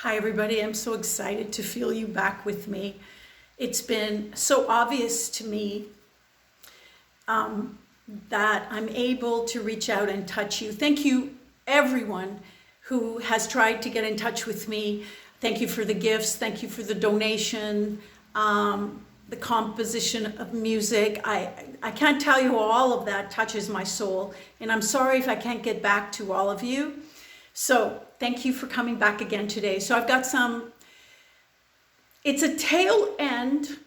Hi everybody, I'm so excited to feel you back with me. It's been so obvious to me that I'm able to reach out and touch you. Thank you everyone who has tried to get in touch with me. Thank you for the gifts, thank you for the donation, the composition of music. I can't tell you all of that touches my soul, and I'm sorry if I can't get back to all of you. So thank you for coming back again today. So I've got it's a tail end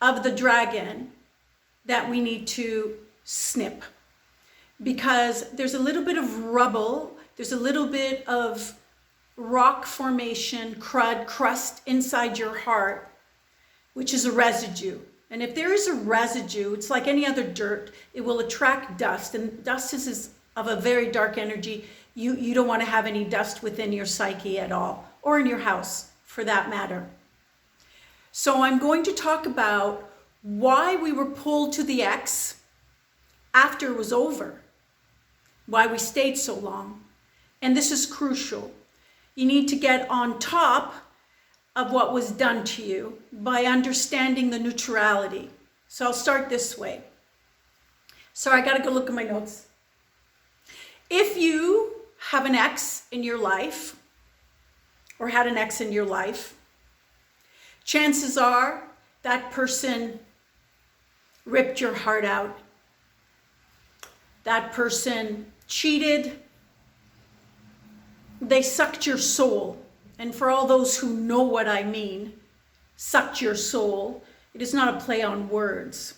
of the dragon that we need to snip, because there's a little bit of rubble, there's a little bit of rock formation, crust inside your heart, which is a residue. And if there is a residue, it's like any other dirt, it will attract dust, and dust is of a very dark energy. You don't want to have any dust within your psyche at all, or in your house for that matter. So I'm going to talk about why we were pulled to the X after it was over, why we stayed so long. And this is crucial. You need to get on top of what was done to you by understanding the neutrality. So I'll start this way. Sorry, I gotta go look at my notes. If you have an ex in your life, or had an ex in your life, chances are that person ripped your heart out. That person cheated. They sucked your soul. And for all those who know what I mean, sucked your soul, it is not a play on words.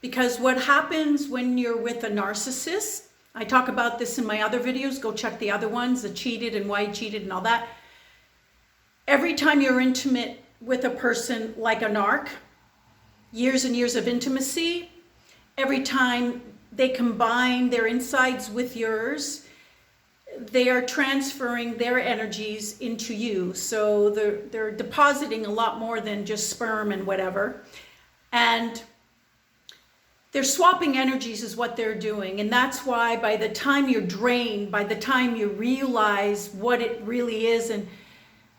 Because what happens when you're with a narcissist, I talk about this in my other videos, go check the other ones, the cheated and why he cheated and all that. Every time you're intimate with a person like a narc, years and years of intimacy, every time they combine their insides with yours, they are transferring their energies into you. So they're depositing a lot more than just sperm and whatever. And they're swapping energies is what they're doing. And that's why by the time you're drained, by the time you realize what it really is and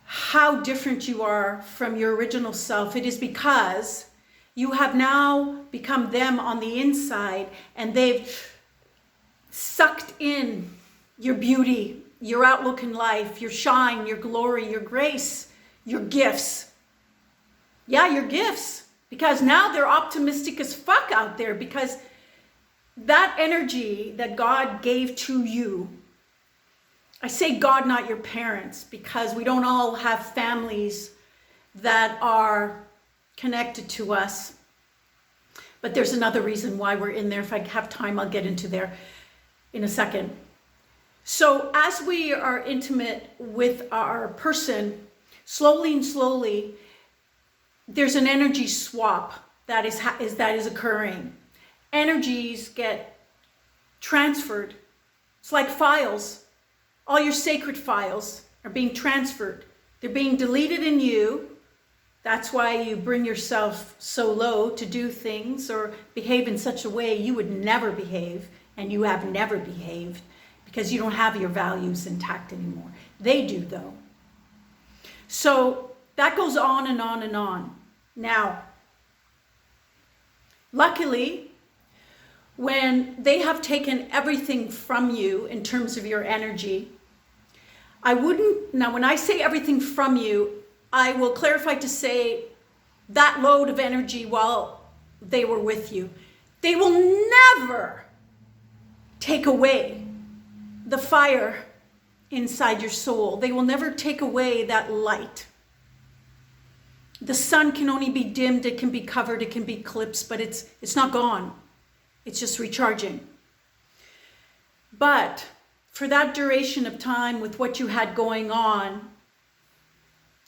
how different you are from your original self, it is because you have now become them on the inside, and they've sucked in your beauty, your outlook in life, your shine, your glory, your grace, your gifts. Yeah, your gifts. Because now they're optimistic as fuck out there, because that energy that God gave to you, I say God, not your parents, because we don't all have families that are connected to us. But there's another reason why we're in there. If I have time, I'll get into there in a second. So as we are intimate with our person, slowly and slowly, there's an energy swap that is occurring. Energies get transferred. It's like files. All your sacred files are being transferred. They're being deleted in you. That's why you bring yourself so low to do things or behave in such a way you would never behave, and you have never behaved, because you don't have your values intact anymore. They do, though. So that goes on and on and on. Now, luckily, when they have taken everything from you in terms of your energy, now when I say everything from you, I will clarify to say that load of energy while they were with you. They will never take away the fire inside your soul. They will never take away that light. The sun can only be dimmed, it can be covered, it can be eclipsed, but it's not gone. It's just recharging. But for that duration of time with what you had going on,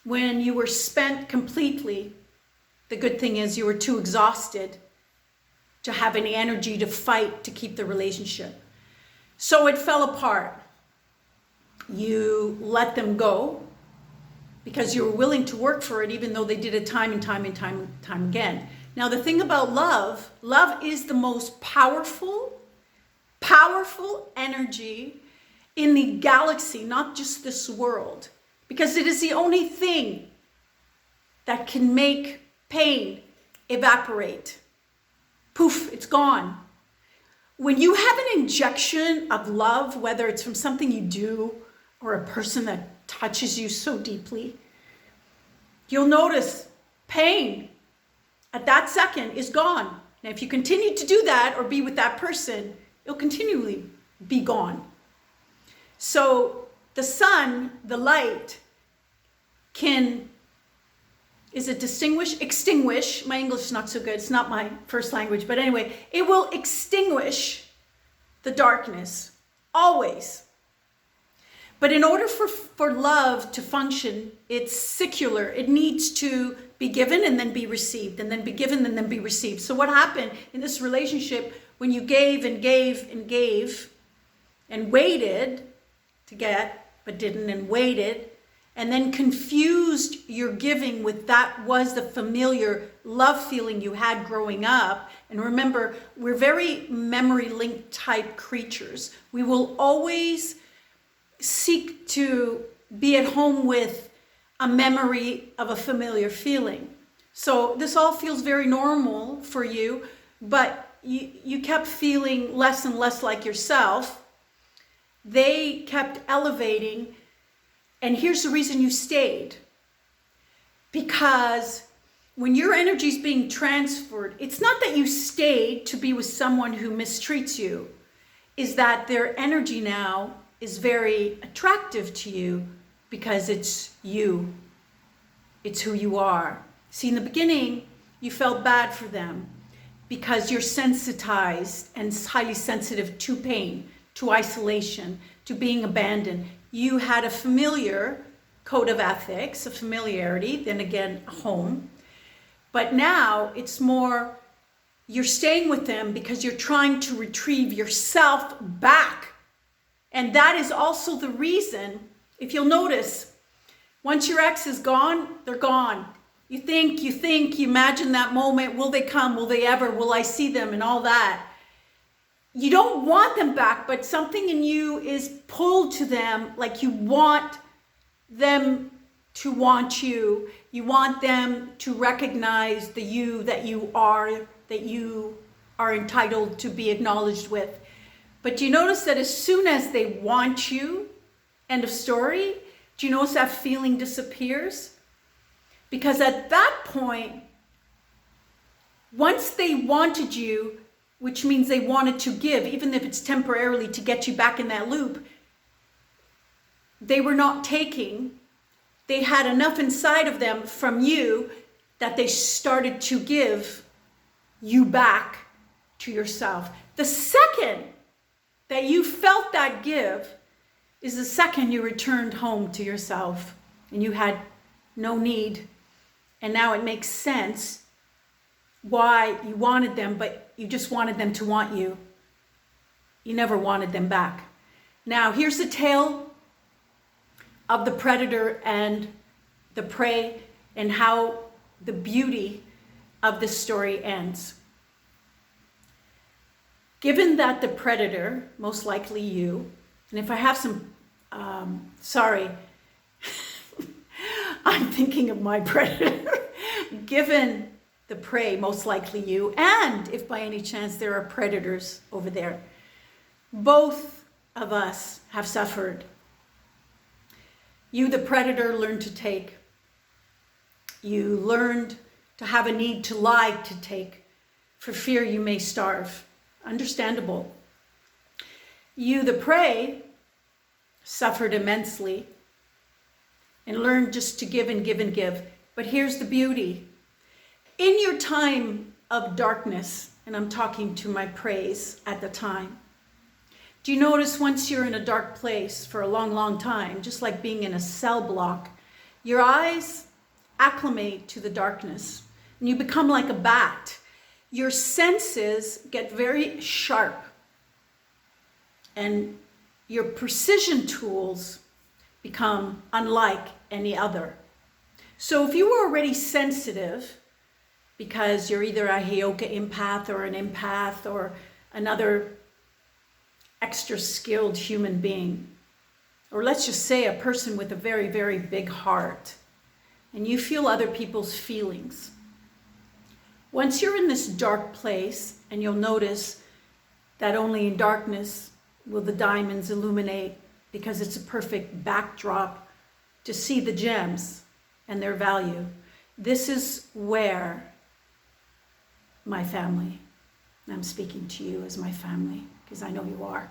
when you were spent completely, the good thing is you were too exhausted to have any energy to fight to keep the relationship. So it fell apart. You let them go because you were willing to work for it, even though they did it time and time again. Now, the thing about love is the most powerful energy in the galaxy, not just this world. because it is the only thing that can make pain evaporate. Poof, it's gone. When you have an injection of love, whether it's from something you do or a person that touches you so deeply, you'll notice pain at that second is gone. Now, if you continue to do that or be with that person, it'll continually be gone. So the sun, the light, is it extinguish? My English is not so good. It's not my first language. But anyway, it will extinguish the darkness, always. But in order for love to function, it's secular. It needs to be given and then be received, and then be given and then be received. So what happened in this relationship when you gave and gave and gave and waited to get, but didn't, and waited, and then confused your giving with that was the familiar love feeling you had growing up. And remember, we're very memory linked type creatures. We will always seek to be at home with a memory of a familiar feeling. So this all feels very normal for you, but you kept feeling less and less like yourself. They kept elevating. And here's the reason you stayed. Because when your energy is being transferred, it's not that you stayed to be with someone who mistreats you, is that their energy now is very attractive to you because it's you. It's who you are. See, in the beginning, you felt bad for them because you're sensitized and highly sensitive to pain, to isolation, to being abandoned. You had a familiar code of ethics, a familiarity, then again, a home. But now it's more, you're staying with them because you're trying to retrieve yourself back. And that is also the reason, if you'll notice, once your ex is gone, they're gone. You think, you imagine that moment, will they come, will they ever, will I see them, and all that. You don't want them back, but something in you is pulled to them, like you want them to want you. You want them to recognize the you that you are entitled to be acknowledged with. But do you notice that as soon as they want you, end of story, do you notice that feeling disappears? Because at that point, once they wanted you, which means they wanted to give, even if it's temporarily to get you back in that loop, they were not taking. They had enough inside of them from you that they started to give you back to yourself. The second that you felt that give is the second you returned home to yourself and you had no need. And now it makes sense why you wanted them, but you just wanted them to want you. You never wanted them back. Now, here's the tale of the predator and the prey and how the beauty of this story ends. Given that the predator, most likely you, and if I have some, sorry, I'm thinking of my predator. Given the prey, most likely you, and if by any chance there are predators over there, both of us have suffered. You, the predator, learned to take. You learned to have a need to lie to take, for fear you may starve. Understandable. You, the prey, suffered immensely and learned just to give and give and give. But here's the beauty. In your time of darkness, and I'm talking to my preys at the time, do you notice once you're in a dark place for a long, long time, just like being in a cell block, your eyes acclimate to the darkness and you become like a bat. Your senses get very sharp and your precision tools become unlike any other. So if you were already sensitive, because you're either a Heyoka empath or an empath or another extra skilled human being, or let's just say a person with a very, very big heart, and you feel other people's feelings. Once you're in this dark place, and you'll notice that only in darkness will the diamonds illuminate, because it's a perfect backdrop to see the gems and their value. This is where my family, I'm speaking to you as my family, because I know you are.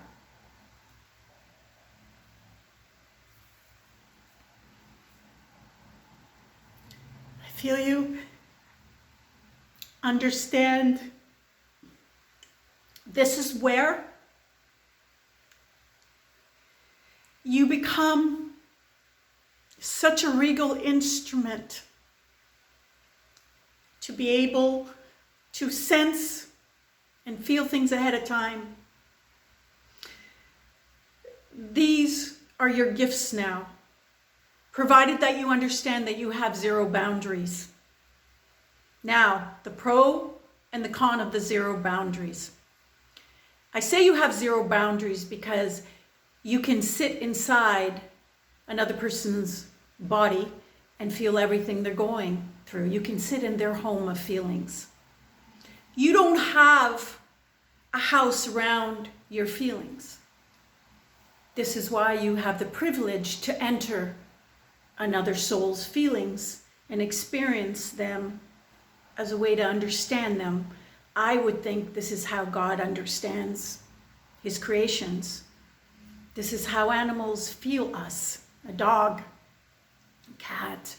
I feel you. Understand. This is where you become such a regal instrument to be able to sense and feel things ahead of time. These are your gifts now, provided that you understand that you have zero boundaries. Now, the pro and the con of the zero boundaries. I say you have zero boundaries because you can sit inside another person's body and feel everything they're going through. You can sit in their home of feelings. You don't have a house around your feelings. This is why you have the privilege to enter another soul's feelings and experience them as a way to understand them. I would think this is how God understands his creations. This is how animals feel us. A dog, a cat,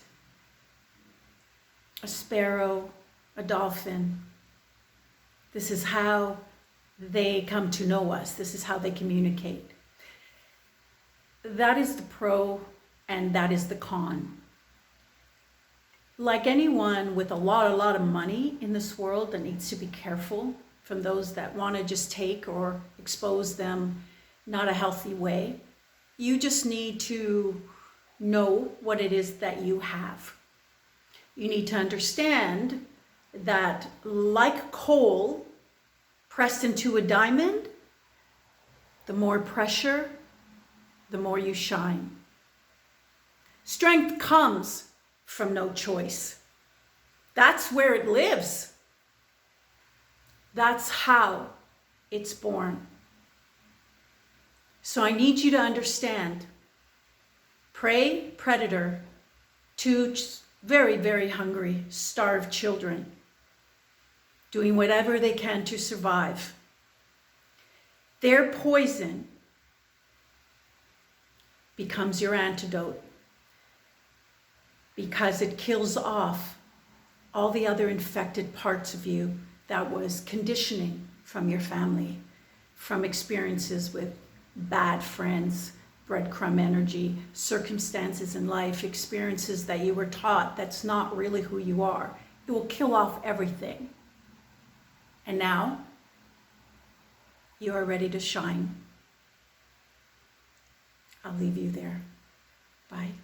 a sparrow, a dolphin. This is how they come to know us. This is how they communicate. That is the pro and that is the con. Like anyone with a lot of money in this world that needs to be careful from those that want to just take or expose them not a healthy way, you just need to know what it is that you have. You need to understand that like coal pressed into a diamond, the more pressure, the more you shine. Strength comes from no choice. That's where it lives. That's how it's born. So I need you to understand. Prey, predator, two very, very hungry, starved children, doing whatever they can to survive. Their poison becomes your antidote because it kills off all the other infected parts of you that was conditioning from your family, from experiences with bad friends, breadcrumb energy, circumstances in life, experiences that you were taught that's not really who you are. It will kill off everything. And now you are ready to shine. I'll leave you there. Bye.